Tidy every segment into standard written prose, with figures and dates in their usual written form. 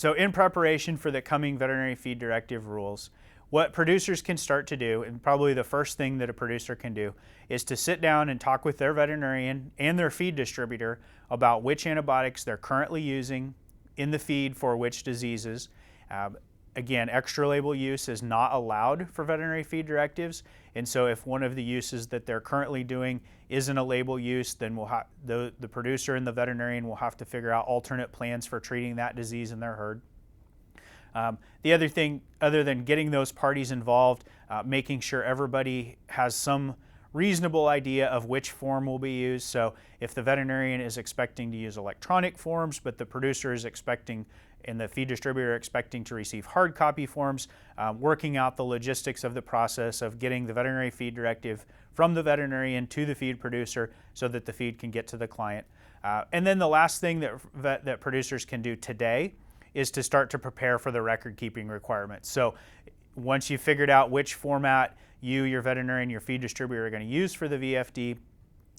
So in preparation for the coming veterinary feed directive rules, what producers can start to do, and probably the first thing that a producer can do, is to sit down and talk with their veterinarian and their feed distributor about which antibiotics they're currently using in the feed for which diseases. Again, extra label use is not allowed for veterinary feed directives, and so if one of the uses that they're currently doing isn't a label use, then the producer and the veterinarian will have to figure out alternate plans for treating that disease in their herd. The other thing, other than getting those parties involved, making sure everybody has some reasonable idea of which form will be used. So if the veterinarian is expecting to use electronic forms, but the producer is expecting and the feed distributor expecting to receive hard copy forms, working out the logistics of the process of getting the veterinary feed directive from the veterinarian to the feed producer so that the feed can get to the client. And then the last thing that producers can do today is to start to prepare for the record keeping requirements. So once you've figured out which format you, your veterinarian, your feed distributor are going to use for the VFD,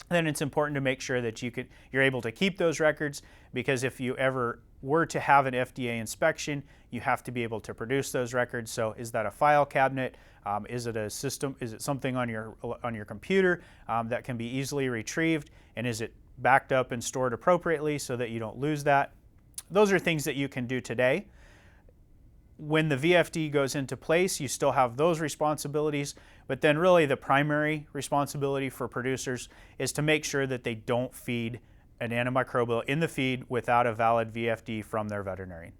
then it's important to make sure that you're able to keep those records, because if you ever were to have an FDA inspection, you have to be able to produce those records. So is that a file cabinet? Is it a system? Is it something on your computer that can be easily retrieved? And is it backed up and stored appropriately so that you don't lose that? Those are things that you can do today. When the VFD goes into place, you still have those responsibilities, but then really the primary responsibility for producers is to make sure that they don't feed an antimicrobial in the feed without a valid VFD from their veterinarian.